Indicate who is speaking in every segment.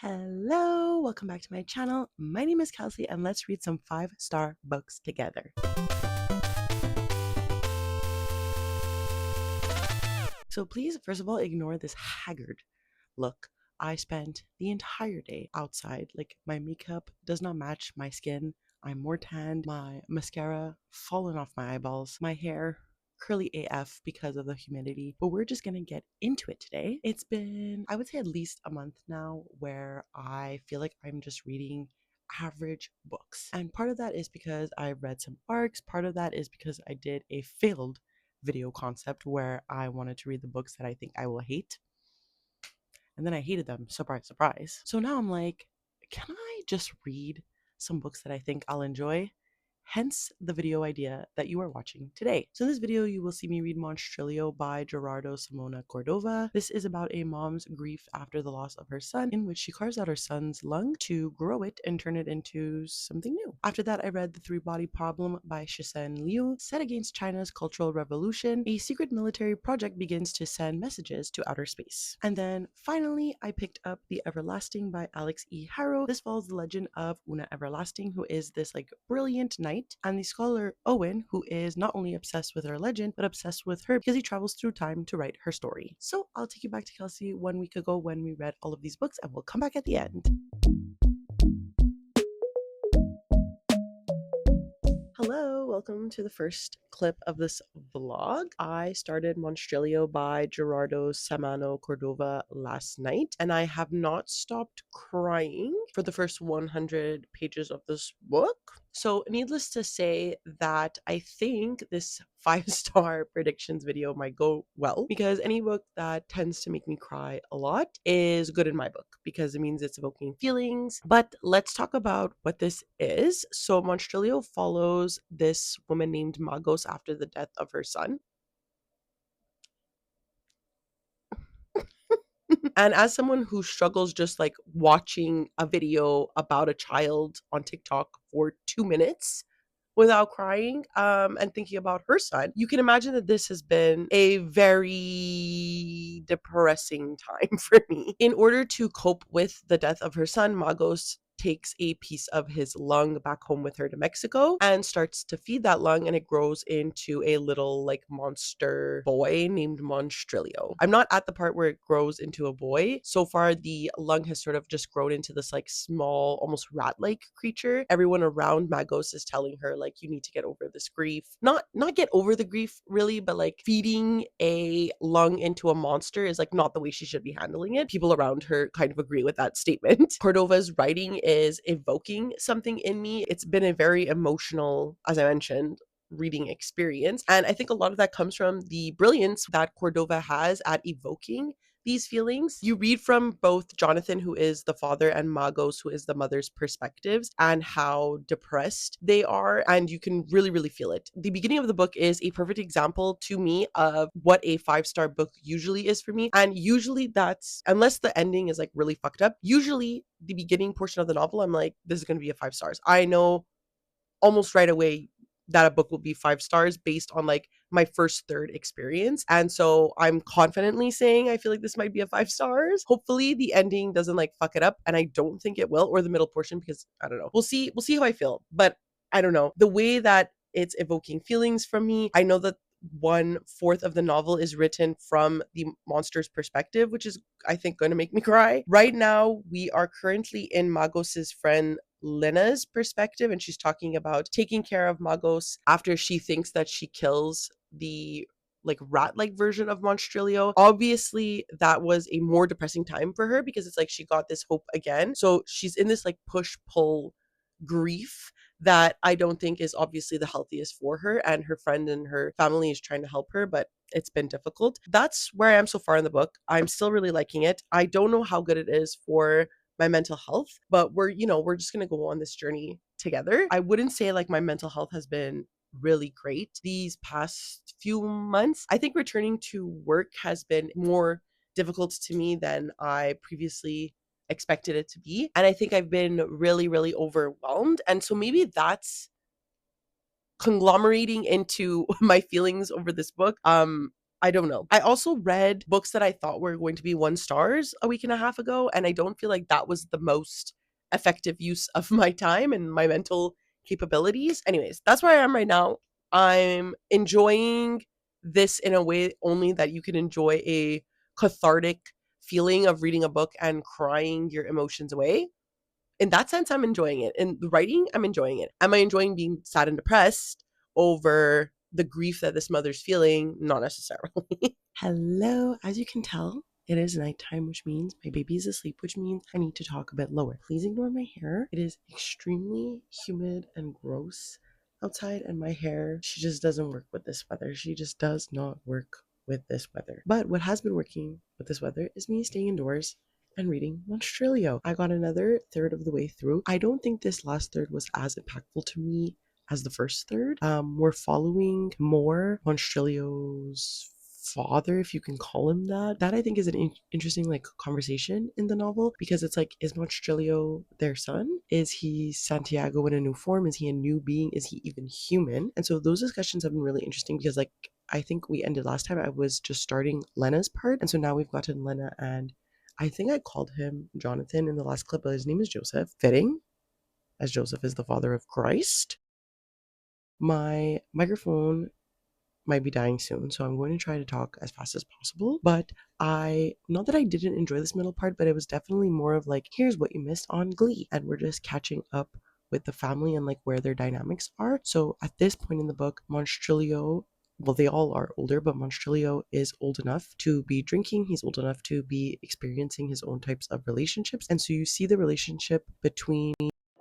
Speaker 1: Hello, welcome back to my channel. My name is Kelsey and let's read some 5-star books together. So please, first of all, ignore this haggard look. I spent the entire day outside. Like, my makeup does not match my skin. I'm more tanned. My mascara fallen off my eyeballs. My hair curly AF because of the humidity. But we're just gonna get into it today. It's been, I would say, at least a month now where I feel like I'm just reading average books. And part of that is because I read some arcs. Part of that is because I did a failed video concept where I wanted to read the books that I think I will hate. And then I hated them. Surprise, surprise. So now I'm like, can I just read some books that I think I'll enjoy? Hence the video idea that you are watching today. So in this video, you will see me read Monstrilio by Gerardo Simona Cordova. This is about a mom's grief after the loss of her son, in which she carves out her son's lung to grow it and turn it into something new. After that, I read The Three-Body Problem by Shisen Liu. Set against China's Cultural Revolution, a secret military project begins to send messages to outer space. And then finally, I picked up The Everlasting by Alex E. Harrow. This follows the legend of Una Everlasting, who is this brilliant knight, and the scholar Owen, who is not only obsessed with her legend, but obsessed with her because he travels through time to write her story. So I'll take you back to Kelsey 1 week ago when we read all of these books, and we'll come back at the end. Hello, welcome to the first clip of this vlog. I started Monstrilio by Gerardo Samano Cordova last night, and I have not stopped crying for the first 100 pages of this book. So needless to say that I think this 5-star predictions video might go well, because any book that tends to make me cry a lot is good in my book because it means it's evoking feelings. But let's talk about what this is. So Monstrilio follows this woman named Magos after the death of her son. And as someone who struggles just watching a video about a child on TikTok for 2 minutes without crying and thinking about her son, you can imagine that this has been a very depressing time for me. In order to cope with the death of her son, Magos takes a piece of his lung back home with her to Mexico and starts to feed that lung, and it grows into a little monster boy named Monstrilio. I'm not at the part where it grows into a boy. So far, the lung has sort of just grown into this small, almost rat-like creature. Everyone around Magos is telling her you need to get over this grief. Not get over the grief really, but feeding a lung into a monster is not the way she should be handling it. People around her kind of agree with that statement. Cordova's writing is evoking something in me. It's been a very emotional, as I mentioned, reading experience. And I think a lot of that comes from the brilliance that Cordova has at evoking these feelings. You read from both Jonathan, who is the father, and Magos, who is the mother's perspectives, and how depressed they are, and you can really, really feel it. The beginning of the book is a perfect example to me of what a 5-star book usually is for me. And usually that's, unless the ending is really fucked up, usually the beginning portion of the novel, I'm like, this is going to be a 5 stars. I know almost right away that a book will be 5 stars based on my first third experience. And so I'm confidently saying I feel like this might be a 5 stars. Hopefully the ending doesn't fuck it up, and I don't think it will, or the middle portion, because I don't know. We'll see how I feel. But I don't know. The way that it's evoking feelings from me, I know that 1/4 of the novel is written from the monster's perspective, which is, I think, going to make me cry. Right now, we are currently in Magos's friend Lena's perspective, and she's talking about taking care of Magos after she thinks that she kills the rat-like version of Monstrilio. Obviously, that was a more depressing time for her because it's she got this hope again. So she's in this push-pull grief that I don't think is obviously the healthiest for her, and her friend and her family is trying to help her, but it's been difficult. That's where I am so far in the book. I'm still really liking it. I don't know how good it is for my mental health, but we're just going to go on this journey together. I wouldn't say my mental health has been really great these past few months. I think returning to work has been more difficult to me than I previously expected it to be. And I think I've been really, really overwhelmed. And so maybe that's conglomerating into my feelings over this book. I don't know. I also read books that I thought were going to be 1 stars a week and a half ago, and I don't feel like that was the most effective use of my time and my mental capabilities. Anyways, that's where I am right now. I'm enjoying this in a way only that you can enjoy a cathartic feeling of reading a book and crying your emotions away. In that sense, I'm enjoying it. In the writing, I'm enjoying it. Am I enjoying being sad and depressed over the grief that this mother's feeling? Not necessarily. Hello, as you can tell, it is nighttime, which means my baby is asleep, which means I need to talk a bit lower. Please ignore my hair. It is extremely humid and gross outside, and my hair, she just doesn't work with this weather. She just does not work with this weather. But what has been working with this weather is me staying indoors and reading Monstrilio. I got another third of the way through. I don't think this last third was as impactful to me as the first third. We're following more Monstrilio's father, if you can call him that. That I think is an interesting like conversation in the novel, because it's like, is Monstrilio their son? Is he Santiago in a new form? Is he a new being? Is he even human? And so those discussions have been really interesting, because like I think we ended last time, I was just starting Lena's part, and so now we've gotten Lena, and I think I called him Jonathan in the last clip, but his name is Joseph. Fitting, as Joseph is the father of Christ. My microphone might be dying soon, so I'm going to try to talk as fast as possible. But not that I didn't enjoy this middle part, but it was definitely more of like, here's what you missed on Glee, and we're just catching up with the family and like where their dynamics are. So at this point in the book, Monstrilio, well, they all are older, but Monstrilio is old enough to be drinking. He's old enough to be experiencing his own types of relationships. And so you see the relationship between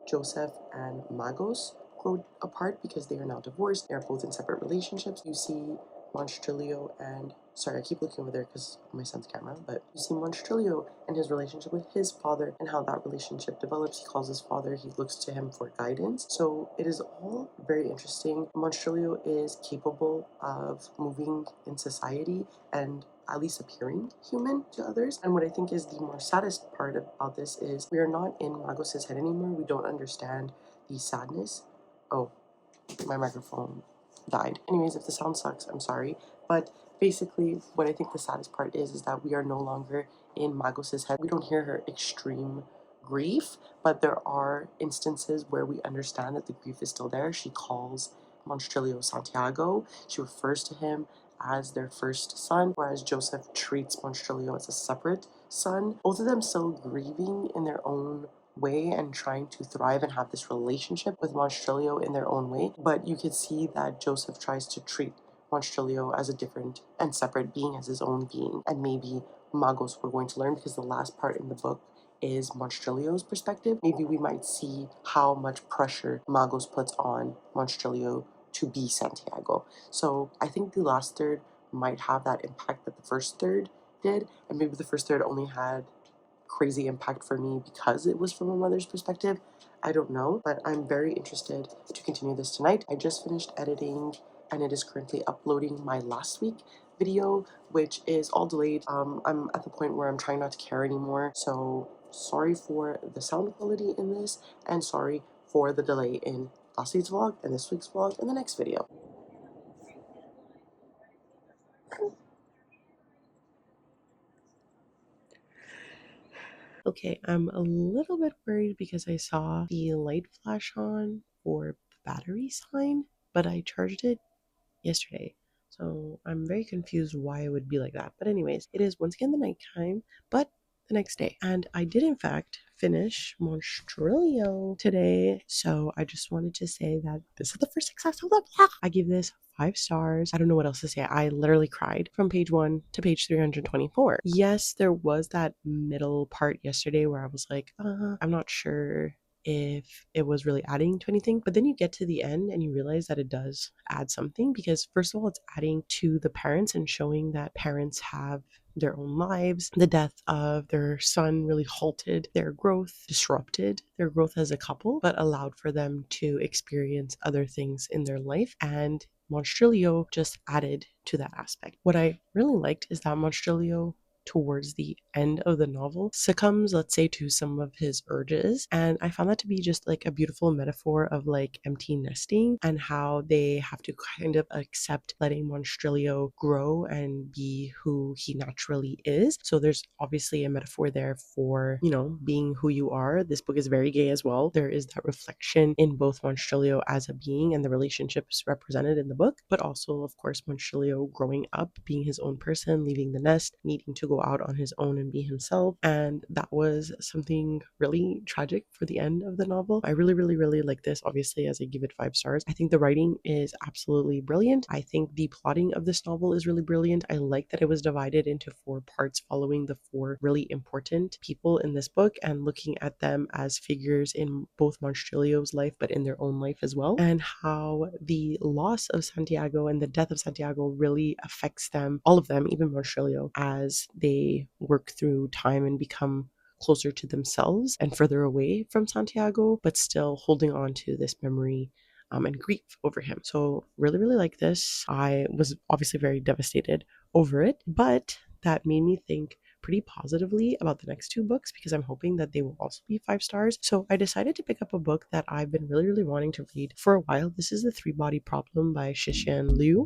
Speaker 1: Joseph and Magos grow apart because they are now divorced. They are both in separate relationships. You see Monstrilio and, sorry, I keep looking over there because of my son's camera, but you see Monstrilio and his relationship with his father and how that relationship develops. He calls his father, he looks to him for guidance. So it is all very interesting. Monstrilio is capable of moving in society and at least appearing human to others. And what I think is the more saddest part about this is we are not in Magos's head anymore. We don't understand the sadness. Oh, my microphone died. Anyways, if the sound sucks, I'm sorry. But basically, what I think the saddest part is that we are no longer in Magos's head. We don't hear her extreme grief, but there are instances where we understand that the grief is still there. She calls Monstrilio Santiago. She refers to him as their first son, whereas Joseph treats Monstrilio as a separate son. Both of them still grieving in their own way and trying to thrive and have this relationship with Monstrilio in their own way. But you could see that Joseph tries to treat Monstrilio as a different and separate being, as his own being. And maybe Magos, we're going to learn, because the last part in the book is Monstrilio's perspective. Maybe we might see how much pressure Magos puts on Monstrilio to be Santiago. So I think the last third might have that impact that the first third did, and maybe the first third only had crazy impact for me because it was from a mother's perspective. I don't know, but I'm very interested to continue this tonight. I just finished editing and it is currently uploading my last week video, which is all delayed. I'm at the point where I'm trying not to care anymore, so sorry for the sound quality in this, and sorry for the delay in last week's vlog and this week's vlog and the next video. Okay, I'm a little bit worried because I saw the light flash on for the battery sign, but I charged it yesterday. So I'm very confused why it would be like that. But anyways, it is once again the nighttime, but the next day. And I did in fact finish Monstrilio today. So I just wanted to say that this is the first success of the vlog. I give this 5 stars. I don't know what else to say. I literally cried from page 1 to page 324. Yes, there was that middle part yesterday where I was like, I'm not sure if it was really adding to anything, but then you get to the end and you realize that it does add something, because first of all, it's adding to the parents and showing that parents have their own lives. The death of their son really halted their growth, disrupted their growth as a couple, but allowed for them to experience other things in their life, and Monstrilio just added to that aspect. What I really liked is that Monstrilio towards the end of the novel succumbs, let's say, to some of his urges. And I found that to be just like a beautiful metaphor of like empty nesting and how they have to kind of accept letting Monstrilio grow and be who he naturally is. So there's obviously a metaphor there for, being who you are. This book is very gay as well. There is that reflection in both Monstrilio as a being and the relationships represented in the book, but also, of course, Monstrilio growing up, being his own person, leaving the nest, needing to go out on his own and be himself. And that was something really tragic for the end of the novel. I really, really, really like this, obviously, as I give it 5 stars. I think the writing is absolutely brilliant. I think the plotting of this novel is really brilliant. I like that it was divided into 4 parts following the 4 really important people in this book and looking at them as figures in both Monstrilio's life, but in their own life as well, and how the loss of Santiago and the death of Santiago really affects them, all of them, even Monstrilio, as they work through time and become closer to themselves and further away from Santiago, but still holding on to this memory and grief over him. So really, really like this. I was obviously very devastated over it, but that made me think pretty positively about the next 2 books because I'm hoping that they will also be 5 stars. So I decided to pick up a book that I've been really, really wanting to read for a while. This is The Three-Body Problem by Shishan Liu.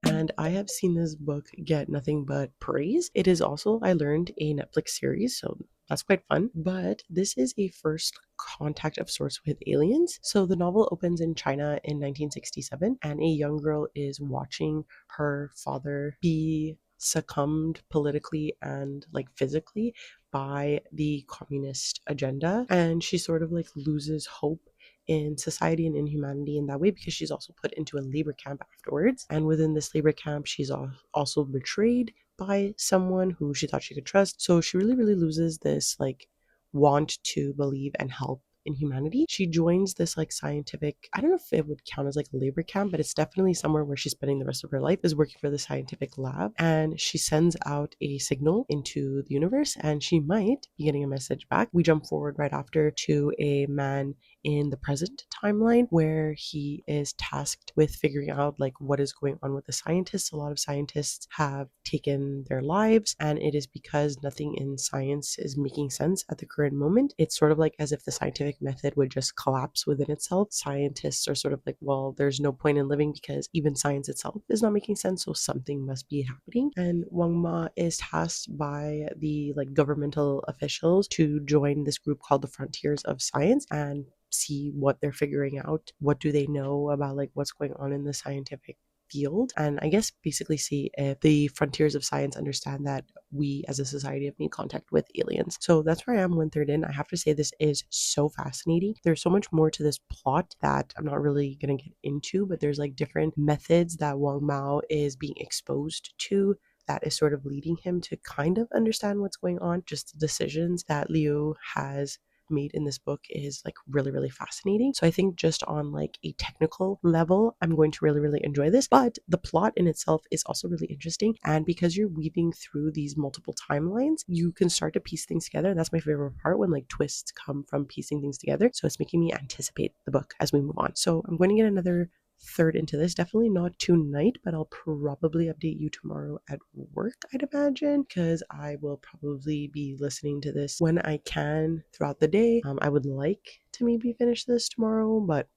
Speaker 1: And I have seen this book get nothing but praise. It is also, I learned, a Netflix series, so that's quite fun. But this is a first contact of sorts with aliens. So the novel opens in China in 1967, and a young girl is watching her father be succumbed politically and like physically by the communist agenda, and she sort of like loses hope in society and in humanity in that way because she's also put into a labor camp afterwards, and within this labor camp she's also betrayed by someone who she thought she could trust. So she really, really loses this like want to believe and help in humanity. She joins this like scientific, I don't know if it would count as like a labor camp, but it's definitely somewhere where she's spending the rest of her life, is working for the scientific lab, and she sends out a signal into the universe and she might be getting a message back. We jump forward right after to a man in the present timeline where he is tasked with figuring out like what is going on with the scientists. A lot of scientists have taken their lives, and it is because nothing in science is making sense at the current moment. It's sort of like as if the scientific method would just collapse within itself. Scientists are sort of like, well, there's no point in living because even science itself is not making sense, so something must be happening. And Wang Ma is tasked by the like governmental officials to join this group called the Frontiers of Science and see what they're figuring out. What do they know about like what's going on in the scientific field, and I guess basically see if the frontiers of science understand that we as a society have made contact with aliens. So that's where I am 1/3 in. I have to say this is so fascinating. There's so much more to this plot that I'm not really gonna get into, but there's like different methods that Wang Mao is being exposed to that is sort of leading him to kind of understand what's going on. Just the decisions that Liu has made in this book is like really, really fascinating. So I think just on like a technical level, I'm going to really, really enjoy this. But the plot in itself is also really interesting. And because you're weaving through these multiple timelines, you can start to piece things together. And that's my favorite part, when like twists come from piecing things together. So it's making me anticipate the book as we move on. So I'm going to get another third into this. Definitely not tonight, but I'll probably update you tomorrow at work, I'd imagine, because I will probably be listening to this when I can throughout the day. I would like to maybe finish this tomorrow, but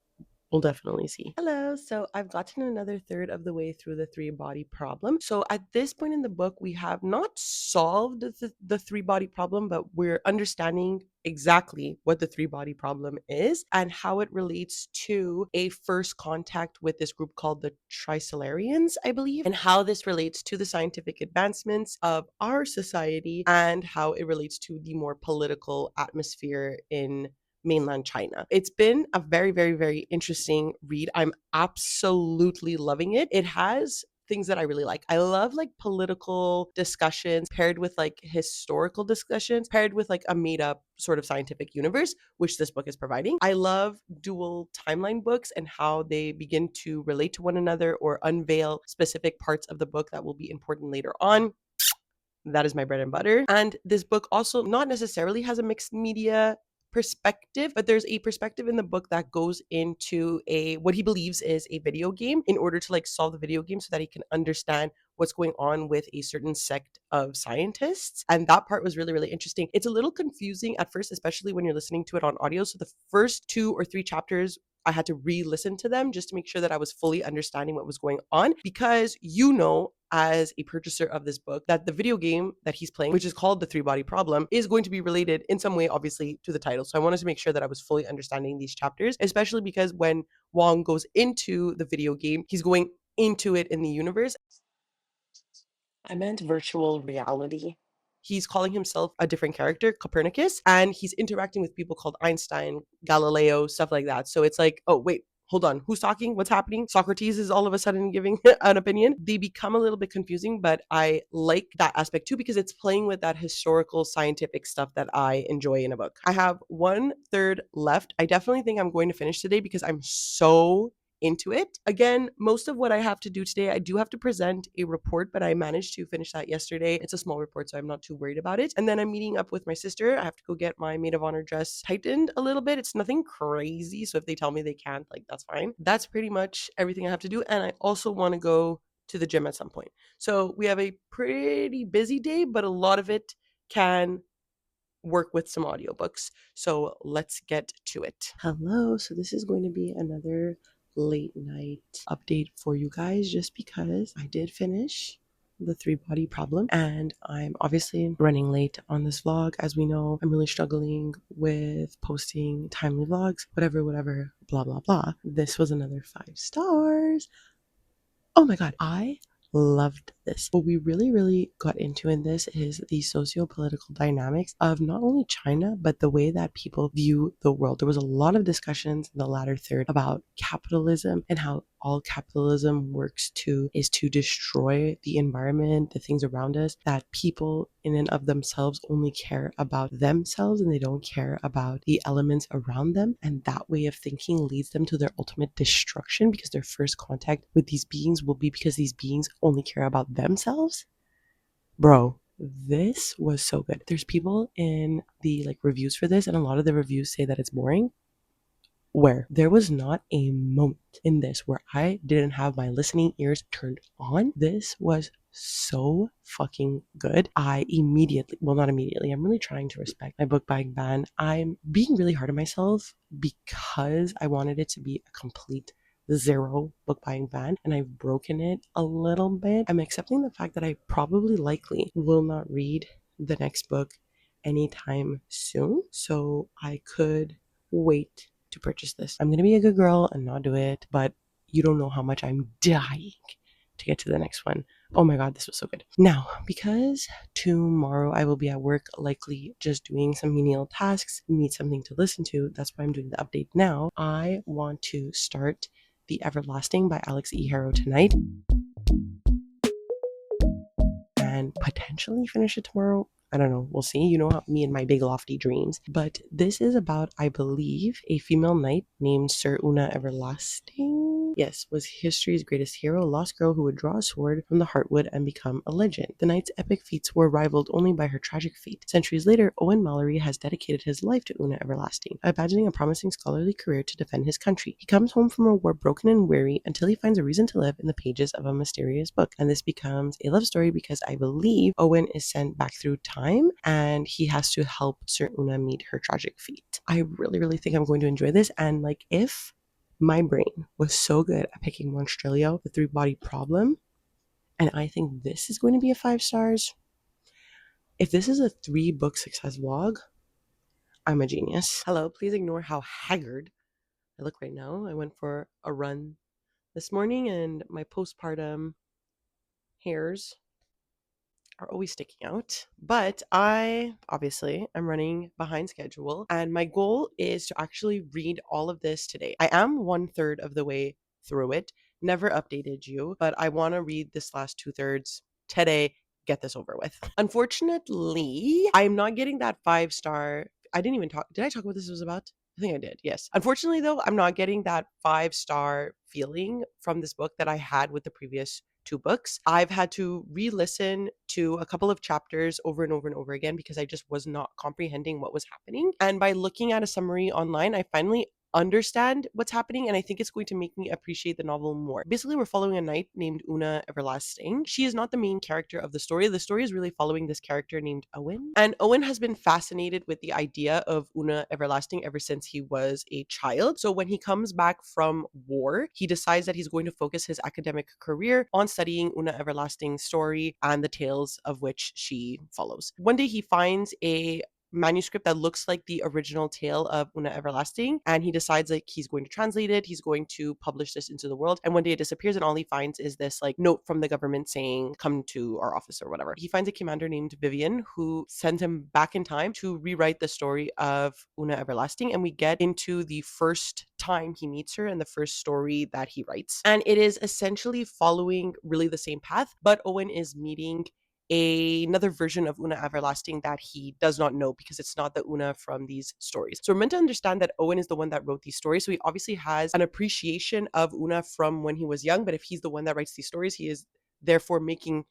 Speaker 1: we'll definitely see. Hello. So I've gotten another third of the way through the 3 body problem. So at this point in the book, we have not solved the 3 body problem, but we're understanding exactly what the 3 body problem is and how it relates to a first contact with this group called the Trisolarians, I believe, and how this relates to the scientific advancements of our society and how it relates to the more political atmosphere in mainland China. It's been a very, very, very interesting read. I'm absolutely loving it. It has things that I really like. I love like political discussions paired with like historical discussions, paired with like a made up sort of scientific universe, which this book is providing. I love dual timeline books and how they begin to relate to one another or unveil specific parts of the book that will be important later on. That is my bread and butter. And this book also not necessarily has a mixed media perspective, but there's a perspective in the book that goes into a what he believes is a video game in order to like solve the video game so that he can understand what's going on with a certain sect of scientists. And that part was really, really interesting. It's a little confusing at first, especially when you're listening to it on audio. So the first 2 or 3 chapters, I had to re listen to them just to make sure that I was fully understanding what was going on. Because as a purchaser of this book, that the video game that he's playing, which is called The Three Body Problem, is going to be related in some way, obviously, to the title. So I wanted to make sure that I was fully understanding these chapters, especially because when Wong goes into the video game, he's going into it in the universe.
Speaker 2: I meant virtual reality.
Speaker 1: He's calling himself a different character, Copernicus, and he's interacting with people called Einstein, Galileo, stuff like that. So it's like, oh, wait, hold on, who's talking? What's happening? Socrates is all of a sudden giving an opinion. They become a little bit confusing, but I like that aspect too because it's playing with that historical scientific stuff that I enjoy in a book. I have 1/3 left. I definitely think I'm going to finish today because I'm so into it. Again, most of what I have to do today, I do have to present a report, but I managed to finish that yesterday. It's a small report, so I'm not too worried about it. And then I'm meeting up with my sister. I have to go get my maid of honor dress tightened a little bit. It's nothing crazy. So if they tell me they can't, like, that's fine. That's pretty much everything I have to do. And I also want to go to the gym at some point. So we have a pretty busy day, but a lot of it can work with some audiobooks. So let's get to it. Hello. So this is going to be another late night update for you guys just because I did finish the Three Body Problem and I'm obviously running late on this vlog. As we know, I'm really struggling with posting timely vlogs, whatever, blah blah blah. This was another 5 stars. Oh my god, I loved this. What we really got into in this is the socio-political dynamics of not only China, but the way that people view the world. There was a lot of discussions in the latter third about capitalism and how all capitalism is to destroy the environment, the things around us, that people in and of themselves only care about themselves and they don't care about the elements around them. And that way of thinking leads them to their ultimate destruction because their first contact with these beings will be because these beings only care about themselves. Bro, this was so good. There's people in the reviews for this, and a lot of the reviews say that it's boring, where there was not a moment in this where I didn't have my listening ears turned on. This was so fucking good. I immediately, well, not immediately, I'm really trying to respect my book buying ban. I'm being really hard on myself because I wanted it to be a complete zero book buying ban, and I've broken it a little bit. I'm accepting the fact that I probably likely will not read the next book anytime soon, so I could wait to purchase this. I'm gonna be a good girl and not do it, but you don't know how much I'm dying to get to the next one. Oh my god, this was so good. Now, because tomorrow I will be at work, likely just doing some menial tasks, need something to listen to, that's why I'm doing the update now. I want to start The Everlasting by Alex E. Harrow tonight and potentially finish it tomorrow. I don't know. We'll see. You know how me and my big lofty dreams. But this is about, I believe, a female knight named Sir Una Everlasting. Yes, was history's greatest hero, a lost girl who would draw a sword from the heartwood and become a legend. The knight's epic feats were rivaled only by her tragic fate. Centuries later, Owen Mallory has dedicated his life to Una Everlasting, imagining a promising scholarly career to defend his country. He comes home from a war broken and weary until he finds a reason to live in the pages of a mysterious book. And this becomes a love story because I believe Owen is sent back through time and he has to help Sir Una meet her tragic fate. I really think I'm going to enjoy this, and if my brain was so good at picking Monstrilio, The Three Body Problem, and I think this is going to be a 5 stars. If this is a 3-book success vlog, I'm a genius. Hello, please ignore how haggard I look right now. I went for a run this morning and my postpartum hairs are always sticking out. But I obviously am running behind schedule and my goal is to actually read all of this today. I am 1/3 of the way through it. Never updated you, but I want to read this last 2/3 today. Get this over with. Unfortunately, I'm not getting that 5-star. I didn't even talk. Did I talk about this was about? I think I did. Yes. Unfortunately, though, I'm not getting that 5-star feeling from this book that I had with the previous 2 books. I've had to re-listen to a couple of chapters over and over again because I just was not comprehending what was happening. And by looking at a summary online, I finally understand what's happening, and I think it's going to make me appreciate the novel more. Basically, we're following a knight named Una Everlasting. She is not the main character of the story. The story is really following this character named Owen. And Owen has been fascinated with the idea of Una Everlasting ever since he was a child. So when he comes back from war, he decides that he's going to focus his academic career on studying Una Everlasting's story and the tales of which she follows. One day he finds a manuscript that looks like the original tale of Una Everlasting, and he decides like he's going to translate it, he's going to publish this into the world. And one day it disappears, and all he finds is this like note from the government saying, "Come to our office," or whatever. He finds a commander named Vivian who sends him back in time to rewrite the story of Una Everlasting, and we get into the first time he meets her and the first story that he writes. And it is essentially following really the same path, but Owen is meeting another version of Una Everlasting that he does not know because it's not the Una from these stories. So we're meant to understand that Owen is the one that wrote these stories. So he obviously has an appreciation of Una from when he was young, but if he's the one that writes these stories, he is therefore making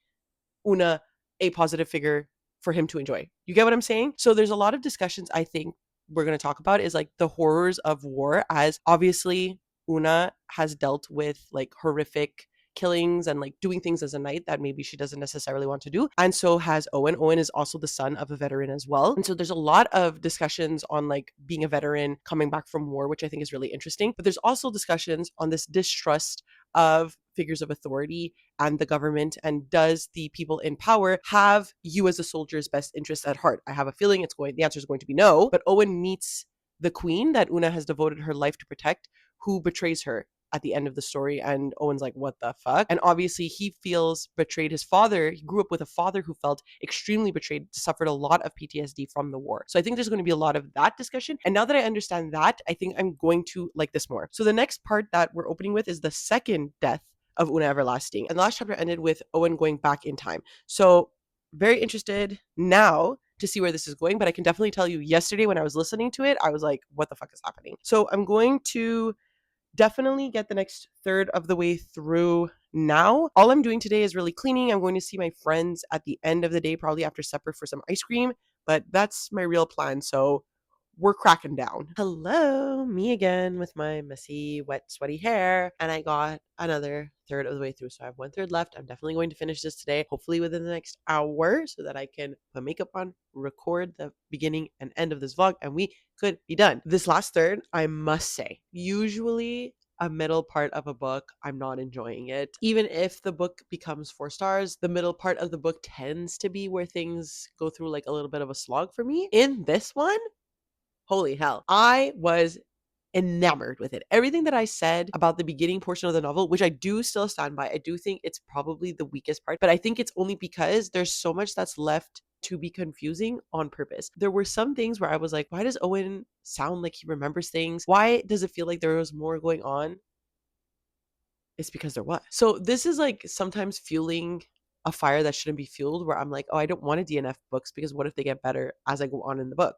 Speaker 1: Una a positive figure for him to enjoy. You get what I'm saying? So there's a lot of discussions I think we're going to talk about is like the horrors of war, as obviously Una has dealt with like horrific killings and like doing things as a knight that maybe she doesn't necessarily want to do. And so has Owen. Owen is also the son of a veteran as well. And so there's a lot of discussions on like being a veteran coming back from war, which I think is really interesting. But there's also discussions on this distrust of figures of authority and the government, and does the people in power have you as a soldier's best interest at heart? I have a feeling the answer is going to be no. But Owen meets the queen that Una has devoted her life to protect, who betrays her at the end of the story, and Owen's like, what the fuck? And obviously he feels betrayed. His father, he grew up with a father who felt extremely betrayed, suffered a lot of PTSD from the war. So I think there's going to be a lot of that discussion, and now that I understand that, I think I'm going to like this more. So the next part that we're opening with is the second death of Una Everlasting, and the last chapter ended with Owen going back in time. So very interested now to see where this is going, but I can definitely tell you yesterday when I was listening to it, I was like, what the fuck is happening? So I'm going to definitely get the next third of the way through now. All I'm doing today is really cleaning. I'm going to see my friends at the end of the day, probably after supper, for some ice cream, but that's my real plan. So we're cracking down. Hello, me again with my messy, wet, sweaty hair. And I got another third of the way through. So I have one third left. I'm definitely going to finish this today, hopefully within the next hour, so that I can put makeup on, record the beginning and end of this vlog, and we could be done. This last third, I must say, usually a middle part of a book, I'm not enjoying it. Even if the book becomes 4 stars, the middle part of the book tends to be where things go through like a little bit of a slog for me. In this one, holy hell, I was enamored with it. Everything that I said about the beginning portion of the novel, which I do still stand by, I do think it's probably the weakest part, but I think it's only because there's so much that's left to be confusing on purpose. There were some things where I was like, why does Owen sound like he remembers things? Why does it feel like there was more going on? It's because there was. So this is like sometimes fueling a fire that shouldn't be fueled, where I'm like, oh, I don't want to DNF books because what if they get better as I go on in the book?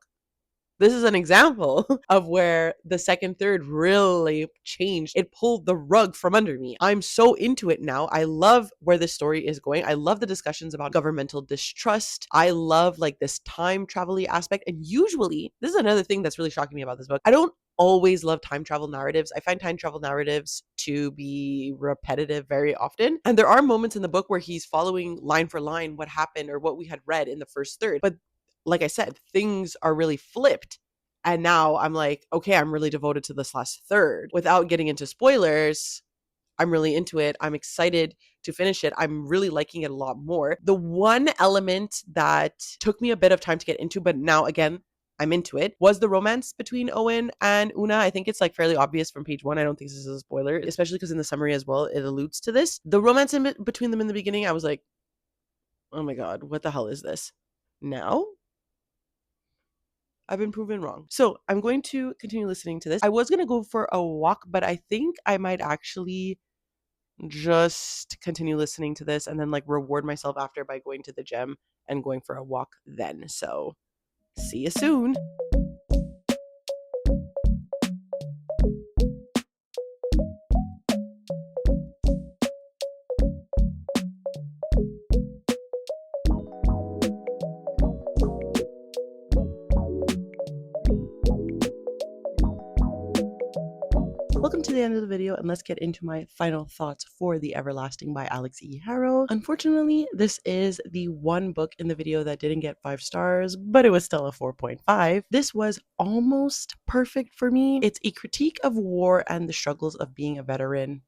Speaker 1: This is an example of where the second third really changed. It pulled the rug from under me. I'm so into it now. I love where this story is going. I love the discussions about governmental distrust. I love like this time travel-y aspect. And usually, this is another thing that's really shocking me about this book. I don't always love time travel narratives. I find time travel narratives to be repetitive very often. And there are moments in the book where he's following line for line what happened or what we had read in the first third. But like I said, things are really flipped. And now I'm like, okay, I'm really devoted to this last third. Without getting into spoilers, I'm really into it. I'm excited to finish it. I'm really liking it a lot more. The one element that took me a bit of time to get into, but now again, I'm into it, was the romance between Owen and Una. I think it's like fairly obvious from page 1. I don't think this is a spoiler, especially because in the summary as well, it alludes to this. The romance between them in the beginning, I was like, oh my God, what the hell is this? Now I've been proven wrong. So I'm going to continue listening to this. I was going to go for a walk, but I think I might actually just continue listening to this and then like reward myself after by going to the gym and going for a walk then. So see you soon. welcome to the end of the video, and let's get into my final thoughts for The Everlasting by Alex E. Harrow. Unfortunately, this is the one book in the video that didn't get 5 stars, but it was still a 4.5. This was almost perfect for me. It's a critique of war and the struggles of being a veteran.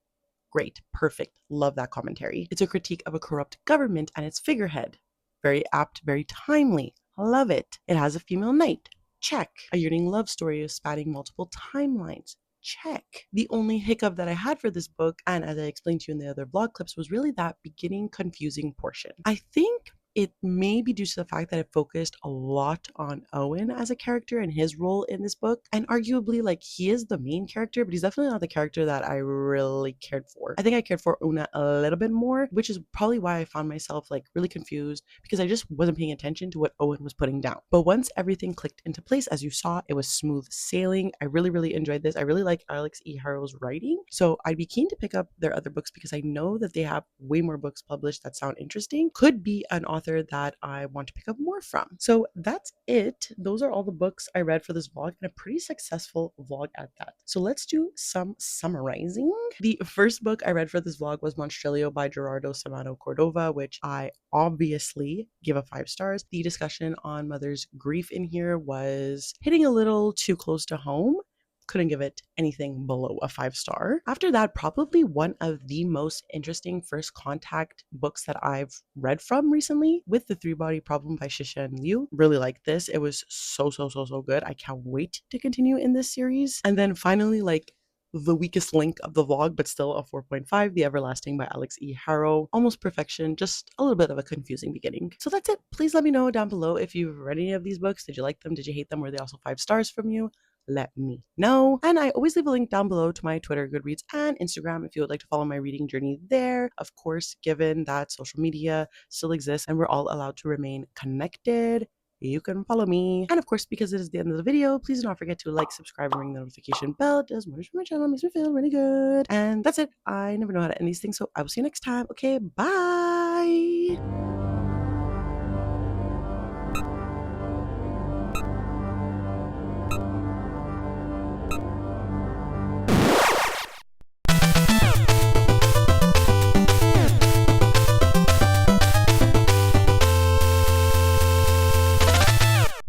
Speaker 1: Great, perfect, love that commentary. It's a critique of a corrupt government and its figurehead. Very apt, very timely, love it. It has a female knight, check. A yearning love story spanning multiple timelines, check. The only hiccup that I had for this book, and as I explained to you in the other vlog clips, was really that beginning confusing portion. I think it may be due to the fact that it focused a lot on Owen as a character and his role in this book. And arguably, like, he is the main character, but he's definitely not the character that I really cared for. I think I cared for Una a little bit more, which is probably why I found myself like really confused because I just wasn't paying attention to what Owen was putting down. But once everything clicked into place, as you saw, it was smooth sailing. I really, really enjoyed this. I really like Alex E. Harrow's writing. So I'd be keen to pick up their other books because I know that they have way more books published that sound interesting. Could be an author that I want to pick up more from. So that's it. Those are all the books I read for this vlog, and a pretty successful vlog at that. So let's do some summarizing. The first book I read for this vlog was Monstrilio by Gerardo Samano Cordova, which I obviously give a 5 stars. The discussion on mother's grief in here was hitting a little too close to home. Couldn't give it anything below a 5 star. After that, probably one of the most interesting first contact books that I've read from recently, with The Three Body Problem by Shisha and Liu. Really liked this. It was so good. I can't wait to continue in this series. And then finally, like, the weakest link of the vlog, but still a 4.5, The Everlasting by Alex E. Harrow. Almost perfection, just a little bit of a confusing beginning. So that's it. Please let me know down below if you've read any of these books. Did you like them? Did you hate them? Were they also 5 stars from you? Let me know. And I always leave a link down below to my Twitter, Goodreads, and Instagram if you would like to follow my reading journey there. Of course, given that social media still exists and we're all allowed to remain connected, you can follow me. And of course, because it is the end of the video, please do not forget to like, subscribe, and ring the notification bell. It does much for my channel, makes me feel really good. And that's it. I never know how to end these things, so I will see you next time. Okay, bye.